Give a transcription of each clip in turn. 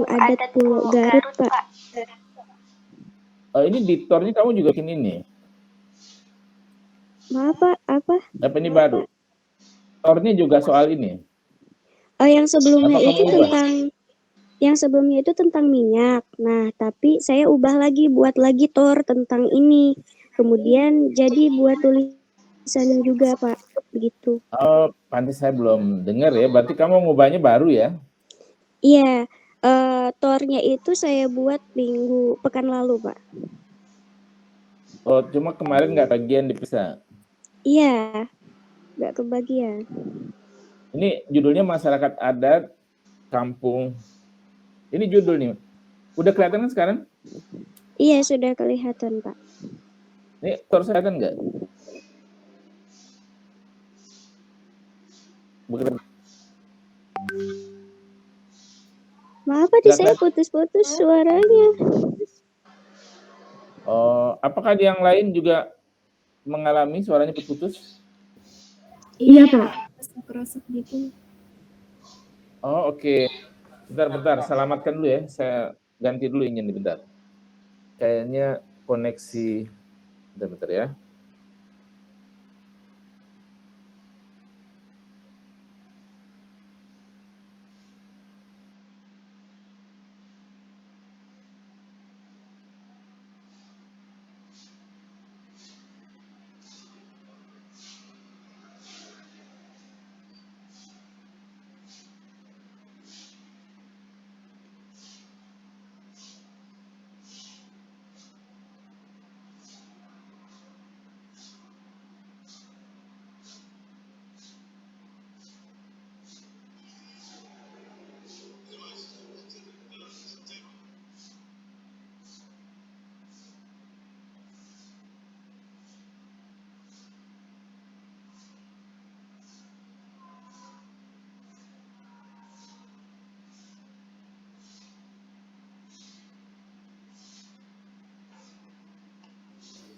adat Pulau Garut, Pak. Ini di tornya kamu juga bikin ini? Maaf, Pak, apa? Apa ini baru? Tornya juga soal ini? Yang sebelumnya Apa itu kamu ubah? yang sebelumnya itu tentang minyak. Nah, tapi saya ubah lagi, buat lagi tor tentang ini. Kemudian jadi buat tulisan juga, Pak. Begitu. Oh, pantes saya belum dengar ya. Berarti kamu ngubahnya baru ya? Iya, tornya itu saya buat pekan lalu, Pak. Oh, cuma kemarin nggak bagian dipisah. Iya, nggak kebagian. Ini judulnya Masyarakat Adat Kampung. Ini judul nih. Udah kelihatan kan sekarang? Iya, sudah kelihatan, Pak. Ini tor kelihatan nggak? Bukan. Maaf, Pak, saya putus-putus suaranya. Apakah yang lain juga mengalami suaranya putus-putus? Iya, Pak. Kerasa gitu. Oh, oke. Bentar. Selamatkan dulu ya. Saya ganti dulu ingin bentar. Kayaknya koneksi. Bentar ya.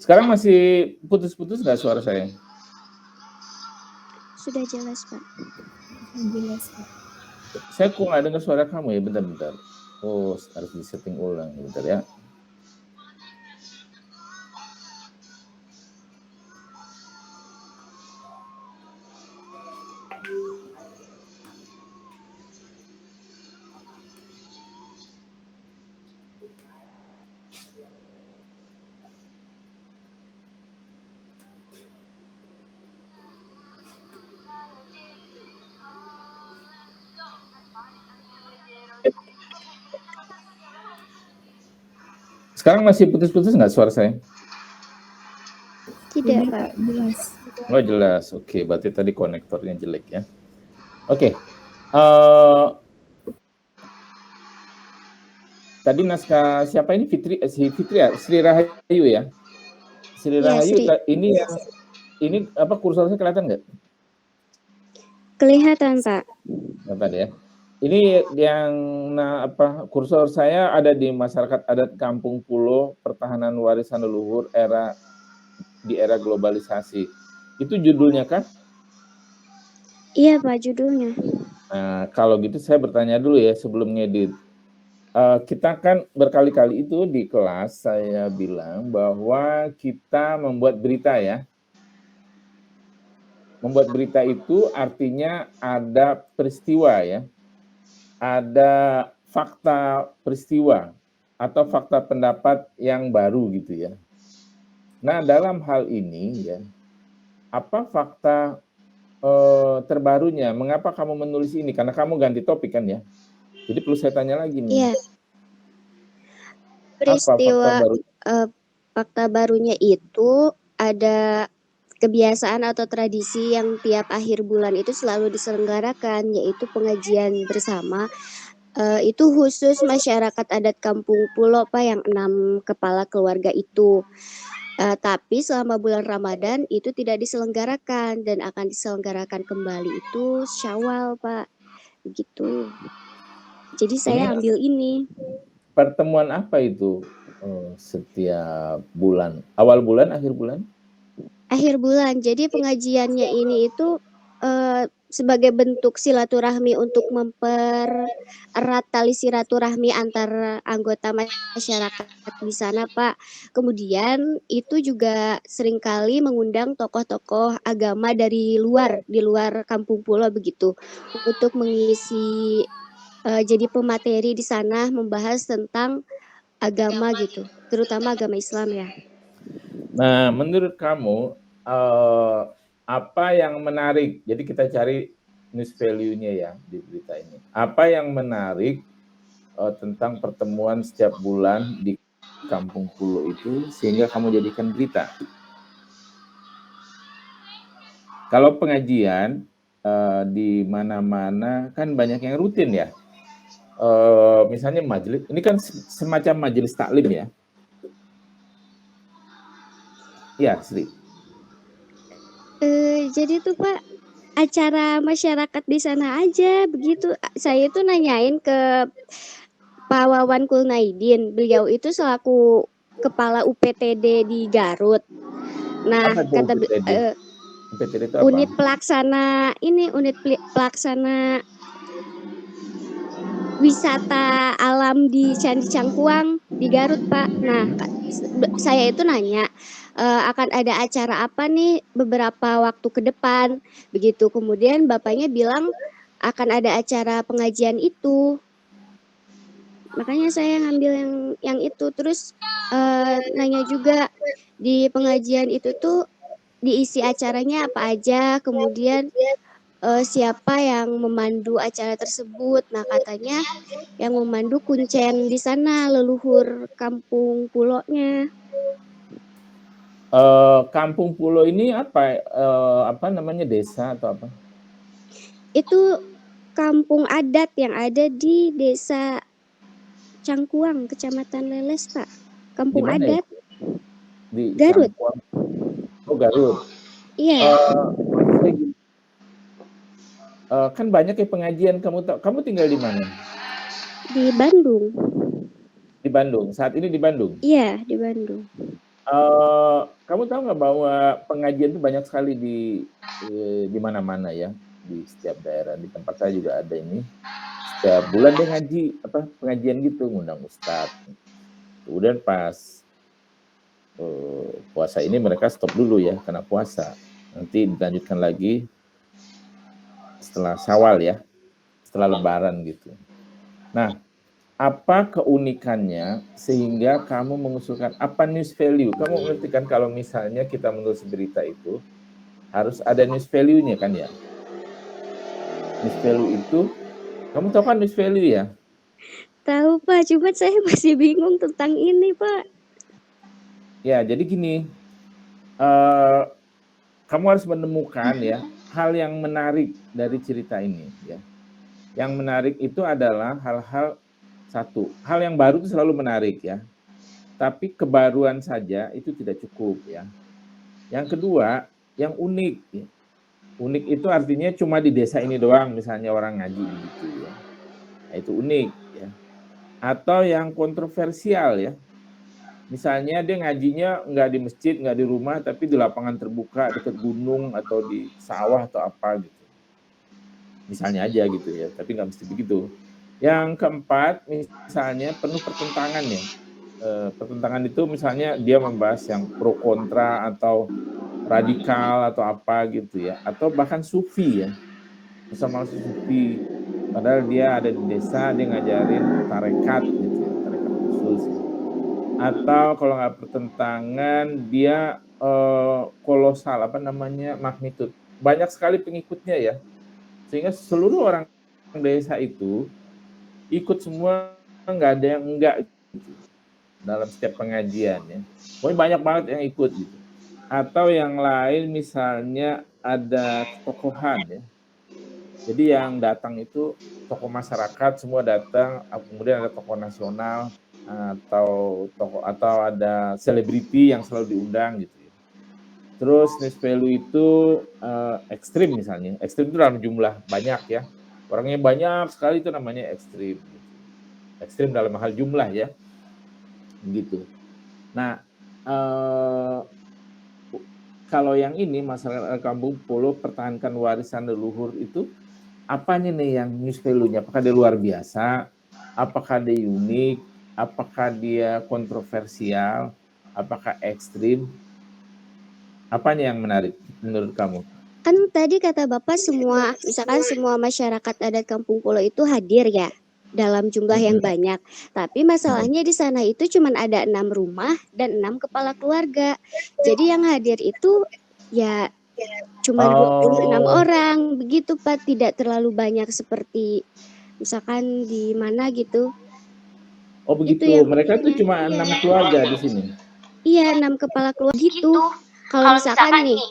Sekarang masih putus-putus nggak suara saya? Sudah jelas, Pak. Jelas, Pak. Saya kok nggak dengar suara kamu ya, bentar. Oh, harus di-setting ulang, bentar ya. Sekarang masih putus-putus nggak suara saya? Tidak, Pak. Jelas. Oh, jelas. Oke, berarti tadi konektornya jelek ya. Oke. Tadi naskah siapa ini? Fitri ya? Sri Rahayu ya? Sri Rahayu. Ya, ini apa kursornya kelihatan nggak? Kelihatan, Pak. Kelihatan ya. Ini yang kursor saya ada di Masyarakat Adat Kampung Pulo Pertahanan Warisan Leluhur di era globalisasi. Itu judulnya kan? Iya, Pak, judulnya. Nah, kalau gitu saya bertanya dulu ya sebelum ngedit. Kita kan berkali-kali itu di kelas saya bilang bahwa kita membuat berita ya. Membuat berita itu artinya ada peristiwa ya. Ada fakta peristiwa atau fakta pendapat yang baru gitu ya. Nah, dalam hal ini ya, apa fakta terbarunya? Mengapa kamu menulis ini? Karena kamu ganti topik kan ya. Jadi perlu saya tanya lagi nih. Iya. Peristiwa fakta barunya itu ada kebiasaan atau tradisi yang tiap akhir bulan itu selalu diselenggarakan, yaitu pengajian bersama. Itu khusus masyarakat adat Kampung Pulo, Pak, yang 6 kepala keluarga itu. Tapi selama bulan Ramadan itu tidak diselenggarakan dan akan diselenggarakan kembali itu Syawal, Pak. Begitu. Jadi saya ambil ini. Pertemuan apa itu setiap bulan? Awal bulan, akhir bulan? Akhir bulan. Jadi pengajiannya ini itu sebagai bentuk silaturahmi untuk mempererat tali silaturahmi antar anggota masyarakat di sana, Pak. Kemudian itu juga seringkali mengundang tokoh-tokoh agama dari luar, di luar Kampung Pulo begitu, untuk mengisi jadi pemateri di sana membahas tentang agama gitu, terutama agama Islam ya. Nah, menurut kamu apa yang menarik? Jadi kita cari news value-nya ya di berita ini. Apa yang menarik tentang pertemuan setiap bulan di Kampung Pulo itu sehingga kamu jadikan berita? Kalau pengajian di mana-mana kan banyak yang rutin ya. Misalnya majelis, ini kan semacam majelis taklim ya. Iya, Sri. Jadi tuh Pak, acara masyarakat di sana aja begitu. Saya tuh nanyain ke Pak Wawan Kulnaidin. Beliau itu selaku kepala UPTD di Garut. Nah, Apa itu kata UPTD? UPTD itu apa? unit pelaksana wisata alam di Candi Cangkuang di Garut, Pak. Nah, saya itu nanya akan ada acara apa nih beberapa waktu ke depan, begitu. Kemudian bapaknya bilang akan ada acara pengajian itu. Makanya saya ngambil yang itu. Terus nanya juga di pengajian itu tuh diisi acaranya apa aja, kemudian siapa yang memandu acara tersebut. Nah, katanya yang memandu Kuncen di sana, leluhur Kampung Pulonya. Kampung Pulo ini apa namanya, desa atau apa? Itu kampung adat yang ada di Desa Cangkuang, Kecamatan Leles, Pak. Di Kampung mana adat itu? Di Garut. Cangkuang. Oh, Garut. Iya, Maksud saya gini, kan banyak ya pengajian, kamu tinggal di mana? di Bandung. Di Bandung. Saat ini di Bandung. Iya, di Bandung. Kamu tahu nggak bahwa pengajian itu banyak sekali di mana-mana ya, di setiap daerah. Di tempat saya juga ada ini. Setiap bulan dia ngaji pengajian gitu, ngundang ustadz. Kemudian pas puasa ini mereka stop dulu ya karena puasa. Nanti dilanjutkan lagi setelah Syawal ya, setelah Lebaran gitu. Nah, apa keunikannya sehingga kamu mengusulkan apa news value? Kamu mengerti kan kalau misalnya kita menulis berita itu harus ada news value-nya kan ya? News value itu, kamu tahu kan news value ya? Tahu, Pak, cuma saya masih bingung tentang ini, Pak. Ya, jadi gini, kamu harus menemukan ya hal yang menarik dari cerita ini ya. Yang menarik itu adalah hal yang baru itu selalu menarik ya. Tapi kebaruan saja itu tidak cukup ya. Yang kedua, yang unik ya. Unik itu artinya cuma di desa ini doang misalnya orang ngaji gitu ya. Nah, itu unik ya. Atau yang kontroversial ya. Misalnya dia ngajinya nggak di masjid, nggak di rumah, tapi di lapangan terbuka, dekat gunung, atau di sawah, atau apa gitu. Misalnya aja gitu ya, tapi nggak mesti begitu. Yang keempat, misalnya penuh pertentangan ya. Pertentangan itu misalnya dia membahas yang pro kontra, atau radikal, atau apa gitu ya. Atau bahkan sufi ya. Sama sufi. Padahal dia ada di desa, dia ngajarin tarekat gitu ya, tarekat khusus ya. Atau kalau nggak pertentangan dia kolosal magnitude, banyak sekali pengikutnya ya, sehingga seluruh orang desa itu ikut semua, nggak ada yang enggak gitu, dalam setiap pengajian ya. Pokoknya banyak banget yang ikut gitu. Atau yang lain misalnya ada tokohan ya, jadi yang datang itu tokoh masyarakat semua datang, kemudian ada tokoh nasional, atau ada selebriti yang selalu diundang gitu ya. Terus news value itu ekstrim misalnya. Ekstrim itu dalam jumlah banyak ya. Orangnya banyak sekali itu namanya ekstrim. Ekstrim dalam hal jumlah ya. Begitu. Nah, kalau yang ini masyarakat Kampung Pulo pertahankan warisan leluhur itu apanya nih yang news value-nya? Apakah dia luar biasa? Apakah dia unik? Apakah dia kontroversial? Apakah ekstrim? Apanya yang menarik menurut kamu? Kan tadi kata Bapak semua, misalkan semua masyarakat adat Kampung Pulo itu hadir ya dalam jumlah yang banyak. Tapi masalahnya di sana itu cuma ada 6 rumah dan 6 kepala keluarga. Jadi yang hadir itu ya cuma 26 Oh, orang begitu Pak, tidak terlalu banyak seperti misalkan di mana gitu. oh Itu begitu. yang Mereka tuh cuma 6 keluarga di sini. iya 6 kepala keluarga gitu. Kalau misalkan nih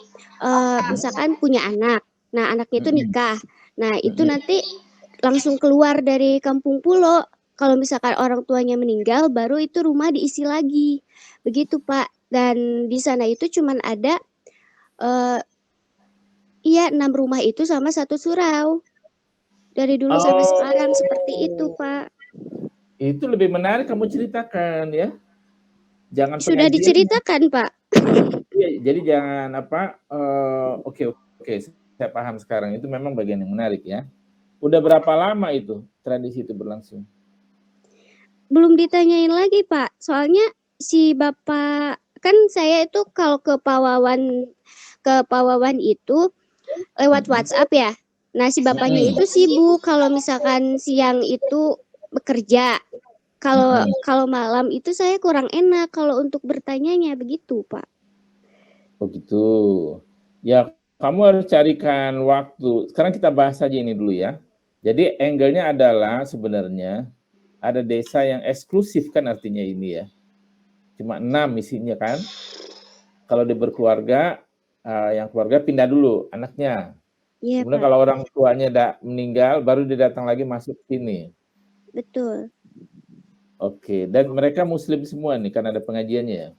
misalkan punya anak. Nah, anaknya itu Mm-mm. nikah. Nah, itu Mm-mm. nanti langsung keluar dari Kampung Pulo. Kalau misalkan orang tuanya meninggal, baru itu rumah diisi lagi. Begitu, Pak. Dan di sana itu cuman ada eh iya 6 rumah itu sama satu surau. Dari dulu sampai sekarang seperti itu, Oh, Pak. itu lebih menarik kamu ceritakan ya. Jangan Sudah pengajiannya. diceritakan, Pak. Iya, jadi jangan apa, oke oke, saya paham sekarang. Itu memang bagian yang menarik ya. Udah berapa lama itu tradisi itu berlangsung? Belum ditanyain lagi, Pak. Soalnya si Bapak kan saya itu kalau ke Pawawan itu lewat Mm-mm. WhatsApp ya. Nah, si bapaknya Mm-mm. itu sibuk kalau misalkan siang itu bekerja. Kalau Mm-mm. kalau malam itu saya kurang enak kalau untuk bertanyanya begitu, Pak. Oh gitu. Ya, kamu harus carikan waktu. Sekarang kita bahas saja ini dulu ya. Jadi angle-nya adalah sebenarnya ada desa yang eksklusif kan artinya ini ya. Cuma 6 isinya kan. Kalau dia berkeluarga, yang keluarga pindah dulu anaknya. Iya, Kemudian Pak. kalau orang tuanya meninggal, baru dia datang lagi masuk sini. Betul. Oke, dan mereka muslim semua nih karena ada pengajiannya ya?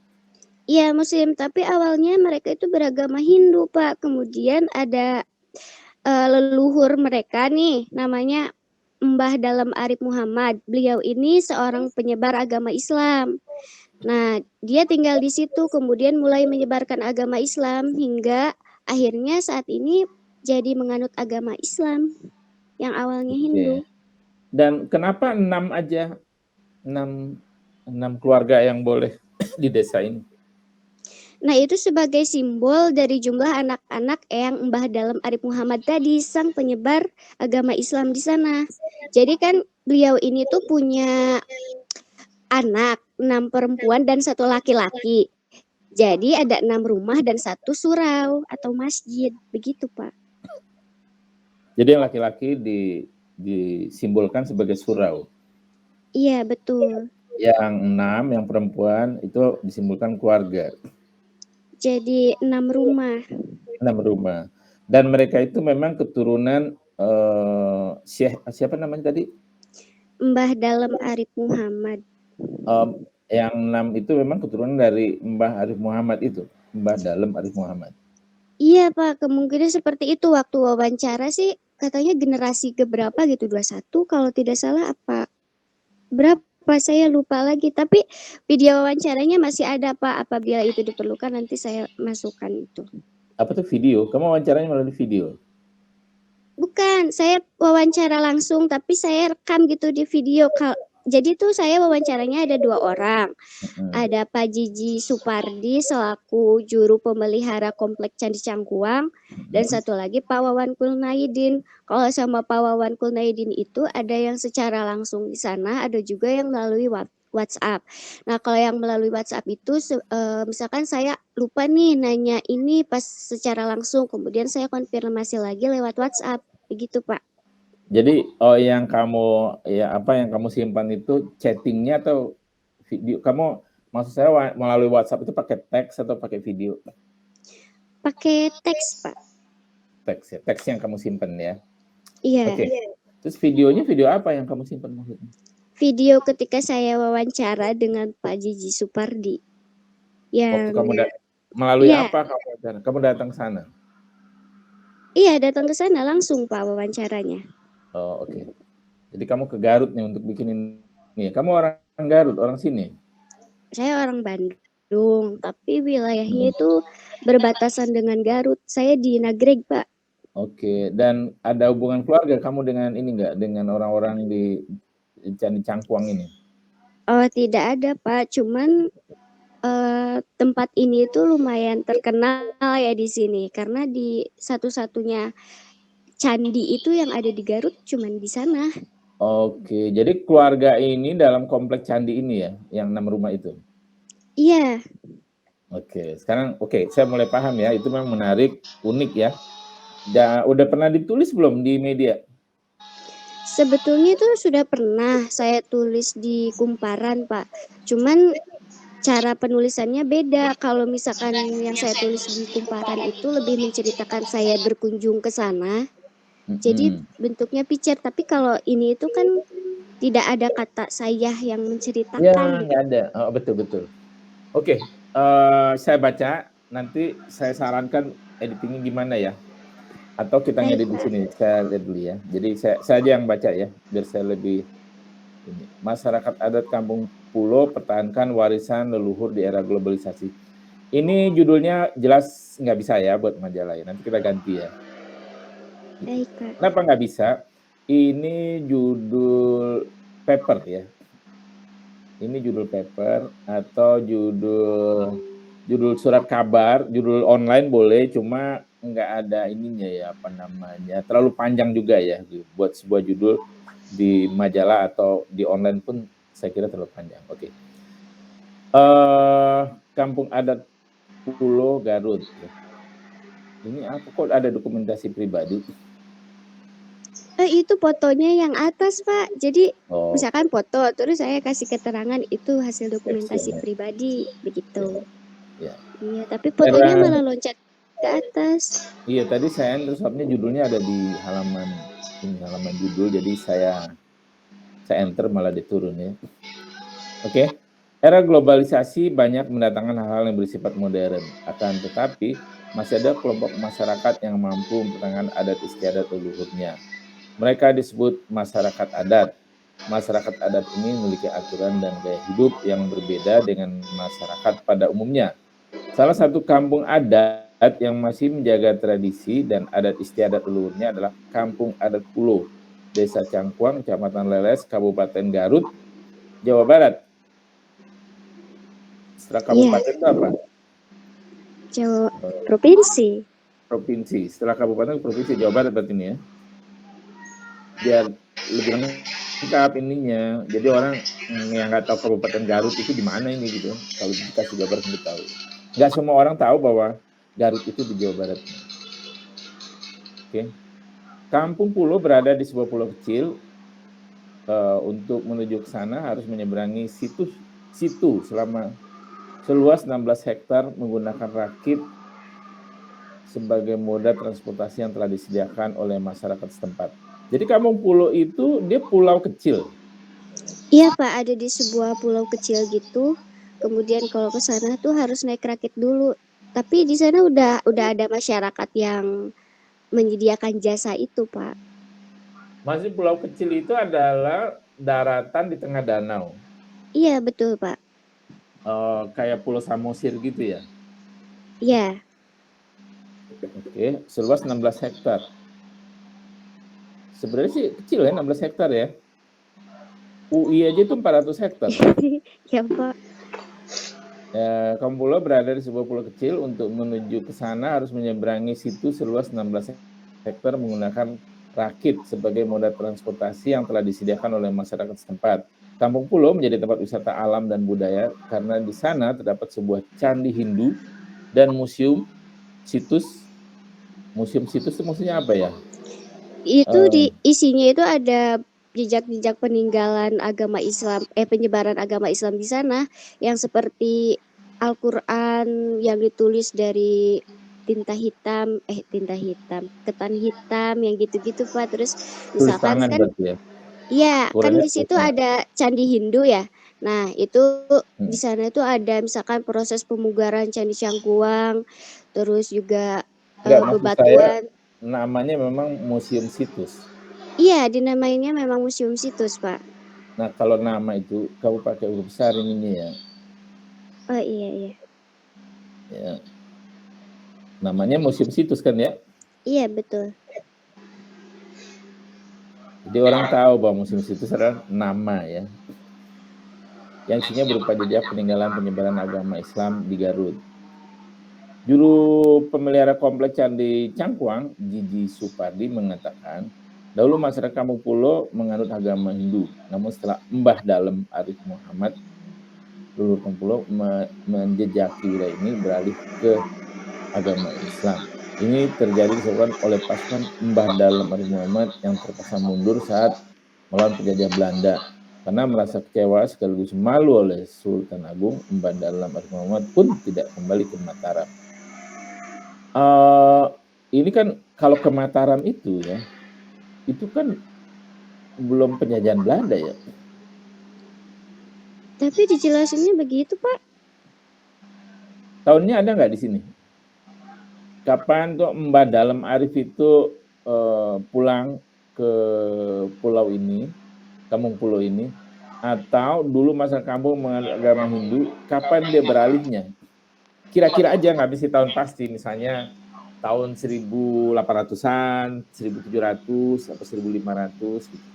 Iya, Muslim, tapi awalnya mereka itu beragama Hindu, Pak. Kemudian ada leluhur mereka nih, namanya Mbah Dalem Arif Muhammad. Beliau ini seorang penyebar agama Islam. Nah, dia tinggal di situ, kemudian mulai menyebarkan agama Islam hingga akhirnya saat ini jadi menganut agama Islam yang awalnya Oke. Hindu. Dan kenapa 6 aja? 6, 6 keluarga yang boleh di desa ini? Nah, itu sebagai simbol dari jumlah anak-anak Eyang Mbah Dalem Arif Muhammad tadi, sang penyebar agama Islam di sana. Jadi kan beliau ini tuh punya anak, 6 perempuan dan 1 laki-laki. Jadi ada 6 rumah dan 1 surau atau masjid, begitu, Pak. Jadi yang laki-laki disimbolkan sebagai surau. Iya, betul. Yang 6, yang perempuan itu disimbolkan keluarga. Jadi 6 rumah. 6 rumah. Dan mereka itu memang keturunan siapa namanya tadi? Mbah Dalem Arif Muhammad. Yang 6 itu memang keturunan dari Mbah Arif Muhammad itu, Mbah Dalem Arif Muhammad. Iya, Pak, kemungkinan seperti itu. Waktu wawancara sih katanya generasi keberapa gitu, 21 kalau tidak salah, apa berapa saya lupa lagi. Tapi video wawancaranya masih ada, Pak. Apabila itu diperlukan nanti saya masukkan itu. Apa tuh video? Kamu wawancaranya melalui video? Bukan, saya wawancara langsung tapi saya rekam gitu di video. Jadi tuh saya wawancaranya ada 2 orang. Ada Pak Jiji Supardi selaku juru pemelihara Komplek Candi Cangkuang dan satu lagi Pak Wawan Kulnaidin. Kalau sama Pak Wawan Kulnaidin itu ada yang secara langsung di sana, ada juga yang melalui WhatsApp. Nah, kalau yang melalui WhatsApp itu misalkan saya lupa nih nanya ini pas secara langsung, kemudian saya konfirmasi lagi lewat WhatsApp, begitu, Pak. Jadi yang kamu simpan itu chattingnya atau video? Kamu maksud saya melalui WhatsApp itu pakai teks atau pakai video? Pakai teks, Pak. Teks ya, teks yang kamu simpan ya. Iya. Oke. Terus videonya video apa yang kamu simpan maksudnya? Video ketika saya wawancara dengan Pak Jiji Supardi. Waktu Yang kamu melalui iya, apa kamu datang sana? iya datang ke sana langsung Pak wawancaranya. Oh, oke. Jadi kamu ke Garut nih untuk bikin ini. Kamu orang Garut, orang sini? Saya orang Bandung, tapi wilayahnya itu berbatasan dengan Garut. Saya di Nagreg, Pak. Oke, dan ada hubungan keluarga kamu dengan ini enggak, dengan orang-orang di Candi Cangkuang ini? Oh, tidak ada, Pak. Cuman tempat ini tuh lumayan terkenal ya di sini karena di satu-satunya candi itu yang ada di Garut cuman di sana. Oke, jadi keluarga ini dalam komplek candi ini ya, yang 6 rumah itu? Iya. Oke, sekarang saya mulai paham ya, itu memang menarik, unik ya. Udah pernah ditulis belum di media? Sebetulnya itu sudah pernah saya tulis di Kumparan, Pak. Cuman cara penulisannya beda. Kalau misalkan yang saya tulis di Kumparan itu lebih menceritakan saya berkunjung ke sana. Jadi bentuknya picture, tapi kalau ini itu kan tidak ada kata saya yang Ya, menceritakan gitu. nggak ada. Oh, betul. Oke, saya baca, nanti saya sarankan editingnya gimana ya? Atau kita Baik, ngedit di Pak. sini, saya lihat dulu ya. Jadi saya aja yang baca ya, biar saya lebih ini. Masyarakat adat Kampung Pulo pertahankan warisan leluhur di era globalisasi. Ini judulnya jelas nggak bisa ya buat majalah ya. Nanti kita ganti ya. Baik, Pak. Kenapa nggak bisa? Ini judul paper ya. Ini judul paper atau judul surat kabar, judul online boleh, cuma nggak ada ininya ya, apa namanya, terlalu panjang juga ya, buat sebuah judul di majalah atau di online pun saya kira terlalu panjang. Oke. Kampung Adat Pulo Garut. Ini apa kok ada dokumentasi pribadi? Itu fotonya yang atas, Pak. Jadi Oh, misalkan foto, terus saya kasih keterangan itu hasil dokumentasi pribadi, begitu. ya. Iya, tapi fotonya malah loncat ke atas. Iya, tadi saya enter judulnya ada di halaman judul, jadi saya enter malah diturun ya. Oke. Era globalisasi banyak mendatangkan hal-hal yang bersifat modern, akan tetapi masih ada kelompok masyarakat yang mampu mempertahankan adat istiadat leluhurnya. Mereka disebut masyarakat adat. Masyarakat adat ini memiliki aturan dan gaya hidup yang berbeda dengan masyarakat pada umumnya. Salah satu kampung adat yang masih menjaga tradisi dan adat istiadat leluhurnya adalah Kampung Adat Pulo, Desa Cangkuang, Kecamatan Leles, Kabupaten Garut, Jawa Barat. Setelah kabupaten itu apa? Jawa provinsi. Provinsi. Setelah kabupaten provinsi Jawa Barat berarti ini ya. Biar lebih lengkap ininya. Jadi orang yang nggak tahu Kabupaten Garut itu di mana ini gitu. Kalau dikasih Jawa Barat nggak tahu. Nggak semua orang tahu bahwa Garut itu di Jawa Barat. Oke. Kampung Pulo berada di sebuah pulau kecil. Untuk menuju ke sana harus menyeberangi situ selama seluas 16 hektar menggunakan rakit sebagai moda transportasi yang telah disediakan oleh masyarakat setempat. Jadi Kampung Pulo itu dia pulau kecil. Iya, Pak, ada di sebuah pulau kecil gitu. Kemudian kalau ke sana tuh harus naik rakit dulu. Tapi di sana udah ada masyarakat yang menyediakan jasa itu, Pak. Masih pulau kecil itu adalah daratan di tengah danau. Iya, betul, Pak. Kayak Pulau Samosir gitu ya? Iya. Oke, seluas 16 hektar. Sebenarnya sih kecil ya, 16 hektar ya. UI aja itu 400 hektar. Ya, Pak. Kampung Pulo berada di sebuah pulau kecil. Untuk menuju ke sana harus menyeberangi situ seluas 16 hektar menggunakan rakit sebagai moda transportasi yang telah disediakan oleh masyarakat setempat. Kampung Pulo menjadi tempat wisata alam dan budaya karena di sana terdapat sebuah candi Hindu dan museum situs. Museum situs itu maksudnya apa ya? Itu isinya itu ada jejak-jejak peninggalan agama Islam, penyebaran agama Islam di sana yang seperti Al-Quran yang ditulis dari tinta hitam, ketan hitam yang gitu-gitu, Pak. Terus Tulis misalkan tangan kan, berarti ya? iya kan Ukurannya di situ ada candi Hindu ya. Nah itu di Hmm. sana itu ada misalkan proses pemugaran Candi Cangkuang, terus juga Enggak, maksud saya bebatuan. namanya memang museum situs. Iya, dinamainya memang museum situs, Pak. Nah, kalau nama itu kamu pakai huruf besar ininya ya. Oh iya. Ya. Namanya Museum Situs kan ya? Iya, betul. Jadi orang tahu bahwa Museum Situs adalah nama ya, yang isinya berupa jejak peninggalan penyebaran agama Islam di Garut. Juru pemelihara kompleks Candi Cangkuang, Gigi Supardi mengatakan, dahulu masyarakat Kampung Pulo menganut agama Hindu, namun setelah Mbah Dalem Arif Muhammad, leluhur Kampung Pulo menjejaki wilayah ini beralih ke agama Islam. Ini terjadi disebabkan oleh pasukan Mbah Dalem Arif Muhammad yang terpaksa mundur saat melawan penjajah Belanda. Karena merasa kecewa sekaligus malu oleh Sultan Agung, Mbah Dalem Arif Muhammad pun tidak kembali ke Mataram. Ini kan kalau ke Mataram itu ya, itu kan belum penjajahan Belanda ya. Tapi dijelasinnya begitu, Pak. Tahunnya ada nggak di sini? Kapan tuh Mbah Dalem Arif itu pulang ke pulau ini, Kampung Pulo ini, atau dulu masa kampung menganut agama Hindu, kapan dia beralihnya? Kira-kira aja, nggak mesti tahun pasti, misalnya tahun 1800-an, 1700 atau 1500 gitu.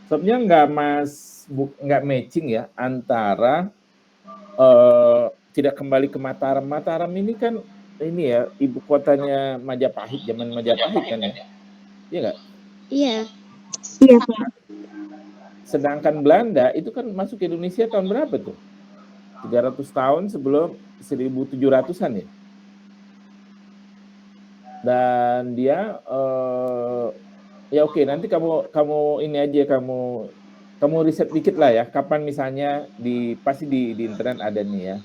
Sebabnya nggak matching ya antara tidak kembali ke Mataram. Mataram ini kan ini ya ibu kotanya Majapahit, zaman Majapahit kan ya, iya nggak? Iya. Iya, Pak. Sedangkan Belanda itu kan masuk ke Indonesia tahun berapa tuh? 300 tahun sebelum 1700-an ya. Dan dia ya oke, nanti kamu ini aja, kamu riset dikit lah ya, kapan misalnya pasti di internet ada nih ya.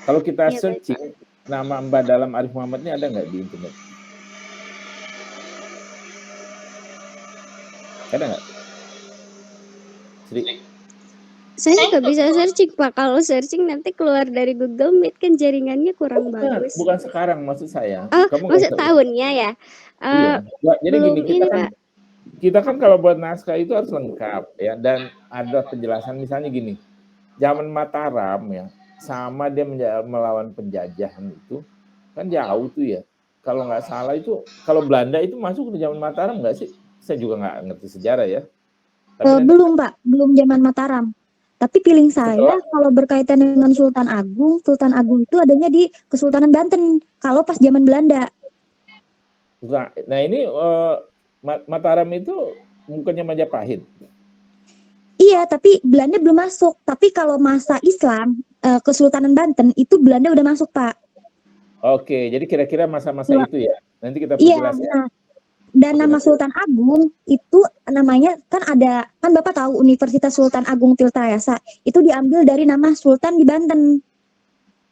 Kalau kita Iya, baik, searching nama Mbah Dalem Arif Muhammad ini ada nggak di internet? Ada nggak? Sri? Saya nggak bisa searching, Pak. Kalau searching nanti keluar dari Google Meet kan jaringannya kurang bagus. Bukan sekarang maksud saya. Oh, Kamu maksud tahunnya ya? Iya. Jadi Belum gini, ini, Pak. kita kan kalau buat naskah itu harus lengkap ya, dan ada penjelasan misalnya gini, zaman Mataram ya, sama dia melawan penjajahan itu kan jauh tuh ya. Kalau nggak salah itu, kalau Belanda itu masuk di zaman Mataram nggak sih? Saya juga nggak ngerti sejarah ya. Tapi Belum, Pak. Belum zaman Mataram. Tapi feeling saya kalau berkaitan dengan Sultan Agung itu adanya di Kesultanan Banten. Kalau pas zaman Belanda. Nah ini Mataram itu bukannya Majapahit? Iya, tapi Belanda belum masuk. Tapi kalau masa Islam, Kesultanan Banten itu Belanda udah masuk, Pak. Oke, jadi kira-kira masa-masa itu ya. Nanti kita Iya, perjelas ya. nah. Dan nama Sultan Agung itu namanya kan Bapak tahu Universitas Sultan Agung Tirtayasa itu diambil dari nama Sultan di Banten.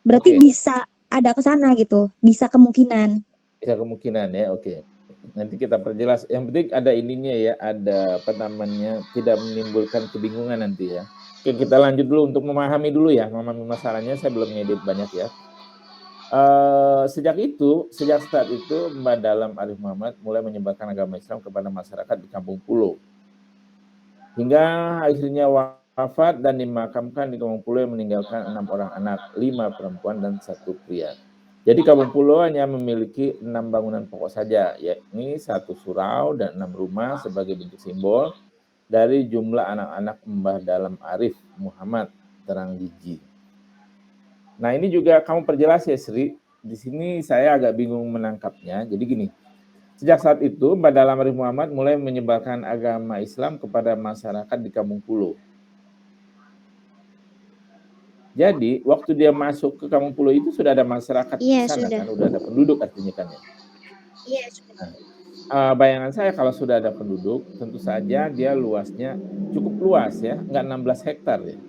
Berarti bisa ada ke sana gitu, bisa kemungkinan. Bisa kemungkinan ya, oke. Nanti kita perjelas. Yang penting ada ininya ya, ada apa namanya, tidak menimbulkan kebingungan nanti ya. Oke, kita lanjut dulu untuk memahami dulu ya, memahami masalahnya. Saya belum ngedit banyak ya. Sejak saat itu Mbah Dalem Arif Muhammad mulai menyebarkan agama Islam kepada masyarakat di Kampung Pulo. Hingga akhirnya wafat dan dimakamkan di Kampung Pulo yang meninggalkan 6 orang anak, 5 perempuan dan 1 pria. Jadi Kampung Pulo hanya memiliki 6 bangunan pokok saja, yakni 1 surau dan 6 rumah sebagai bentuk simbol dari jumlah anak-anak Mbah Dalem Arif Muhammad Terang Gigi. Nah ini juga kamu perjelas ya Sri, di sini saya agak bingung menangkapnya. Jadi gini, sejak saat itu Mbah Dalem Arif Muhammad mulai menyebarkan agama Islam kepada masyarakat di Kampung Pulo. Jadi waktu dia masuk ke Kampung Pulo itu sudah ada masyarakat di sana kan, udah ada penduduk artinya kan ya. Iya, sudah. Bayangan saya kalau sudah ada penduduk, tentu saja dia luasnya cukup luas ya, nggak 16 hektar ya.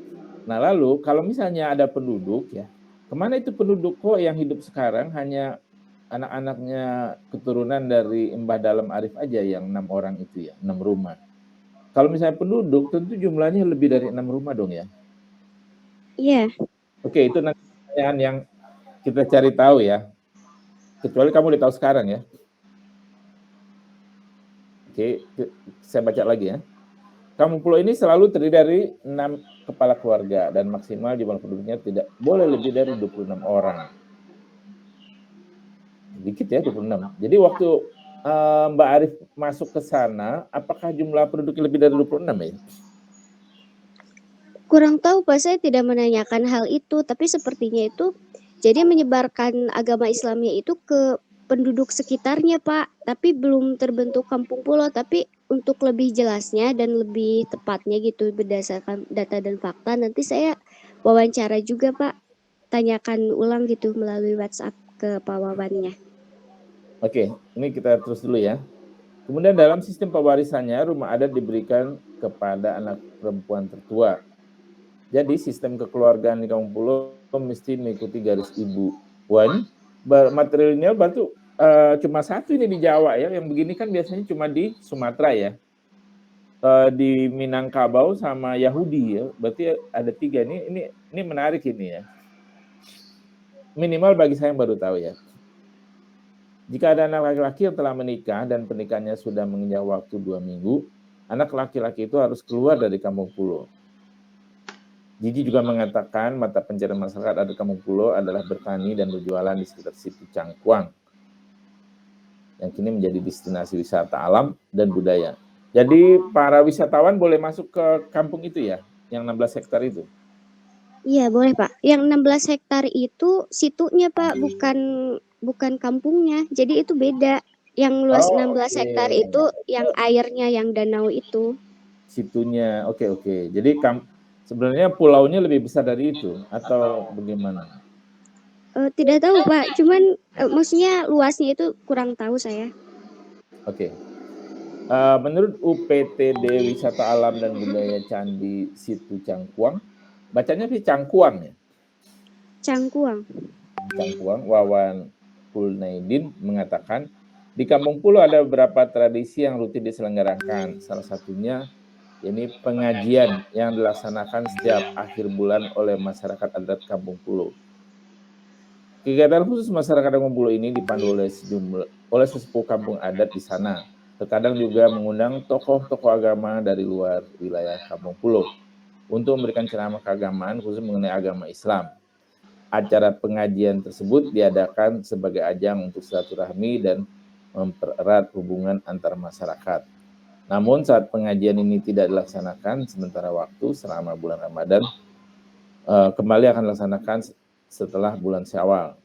Nah lalu kalau misalnya ada penduduk ya, kemana itu penduduk kok yang hidup sekarang hanya anak-anaknya keturunan dari Mbah Dalem Arif aja yang 6 orang itu ya, 6 rumah. Kalau misalnya penduduk tentu jumlahnya lebih dari 6 rumah dong ya. Iya. Oke, itu nanti pertanyaan yang kita cari tahu ya. Kecuali kamu udah tahu sekarang ya. Oke, saya baca lagi ya. Kampung Pulo ini selalu terdiri dari 6 kepala keluarga dan maksimal jumlah penduduknya tidak boleh lebih dari 26 orang. dikit ya 26. Jadi waktu Mbak Arif masuk ke sana, apakah jumlah penduduknya lebih dari 26 ya? Kurang tahu Pak, saya tidak menanyakan hal itu, tapi sepertinya itu jadi menyebarkan agama Islamnya itu ke penduduk sekitarnya Pak, tapi belum terbentuk kampung pulau. Tapi untuk lebih jelasnya dan lebih tepatnya gitu berdasarkan data dan fakta, nanti saya wawancara juga Pak, tanyakan ulang gitu melalui WhatsApp ke Pak Wawannya. Oke, ini kita terus dulu ya. Kemudian dalam sistem pewarisannya, rumah adat diberikan kepada anak perempuan tertua. Jadi sistem kekeluargaan di kampung pulau mesti mengikuti garis ibu. Wah, ini materialnya batu cuma satu ini di Jawa ya. Yang begini kan biasanya cuma di Sumatera ya. Di Minangkabau sama Yahudi ya. Berarti ada 3 ini menarik ini ya. Minimal bagi saya yang baru tahu ya. Jika ada anak laki-laki yang telah menikah dan pernikahannya sudah menginjak waktu 2 minggu, anak laki-laki itu harus keluar dari kampung pulau. Gigi juga mengatakan mata pencarian masyarakat ada kampung pulau adalah bertani dan berjualan di sekitar situ Cangkuang, yang kini menjadi destinasi wisata alam dan budaya. Jadi para wisatawan boleh masuk ke kampung itu ya, yang 16 hektar itu? Iya boleh Pak. Yang 16 hektar itu situnya Pak, bukan kampungnya. Jadi itu beda. Yang luas 16 hektar itu yang airnya, yang danau itu. Situnya, oke. Jadi sebenarnya pulaunya lebih besar dari itu atau bagaimana? Tidak tahu Pak, cuman maksudnya luasnya itu kurang tahu saya. Oke. Menurut UPTD Wisata Alam dan Budaya Candi Situ Cangkuang, bacanya sih Cangkuang ya? Cangkuang. Wawan Kulnaidin mengatakan, di kampung pulau ada beberapa tradisi yang rutin diselenggarakan. Salah satunya ini pengajian yang dilaksanakan setiap akhir bulan oleh masyarakat adat kampung pulau. Kegiatan khusus masyarakat kampung pulau ini dipandu oleh sesepuh kampung adat di sana. Terkadang juga mengundang tokoh-tokoh agama dari luar wilayah kampung pulau untuk memberikan ceramah keagamaan khusus mengenai agama Islam. Acara pengajian tersebut diadakan sebagai ajang untuk silaturahmi dan mempererat hubungan antar masyarakat. Namun saat pengajian ini tidak dilaksanakan sementara waktu selama bulan Ramadan, kembali akan dilaksanakan setelah bulan Syawal.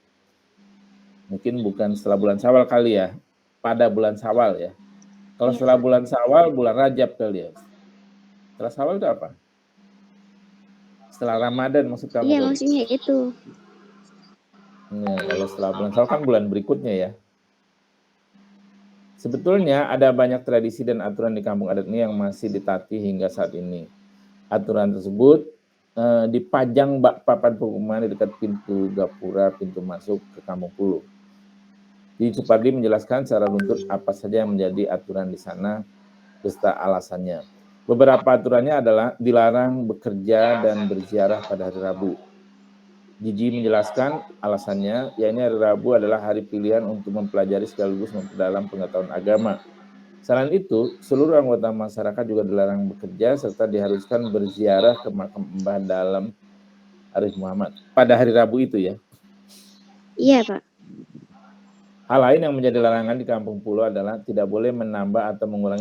Mungkin bukan setelah bulan Syawal kali ya, pada bulan Syawal ya. Kalau setelah bulan Syawal, bulan Rajab kali ya. Setelah Syawal itu apa? Setelah Ramadan maksud kamu? Iya maksudnya itu. Nah, kalau setelah bulan Syawal kan bulan berikutnya ya. Sebetulnya ada banyak tradisi dan aturan di kampung adat ini yang masih ditati hingga saat ini. Aturan tersebut dipajang bak papan pengumuman di dekat pintu gapura, pintu masuk ke kampung pulau. Di Supardi menjelaskan secara runtut apa saja yang menjadi aturan di sana beserta alasannya. Beberapa aturannya adalah dilarang bekerja dan berziarah pada hari Rabu. Gigi menjelaskan alasannya, yakni hari Rabu adalah hari pilihan untuk mempelajari sekaligus memperdalam pengetahuan agama. Selain itu, seluruh anggota masyarakat juga dilarang bekerja serta diharuskan berziarah ke makam Mbah Dalam Arif Muhammad pada hari Rabu itu ya. Iya Pak. Hal lain yang menjadi larangan di kampung pulau adalah tidak boleh menambah atau mengurangi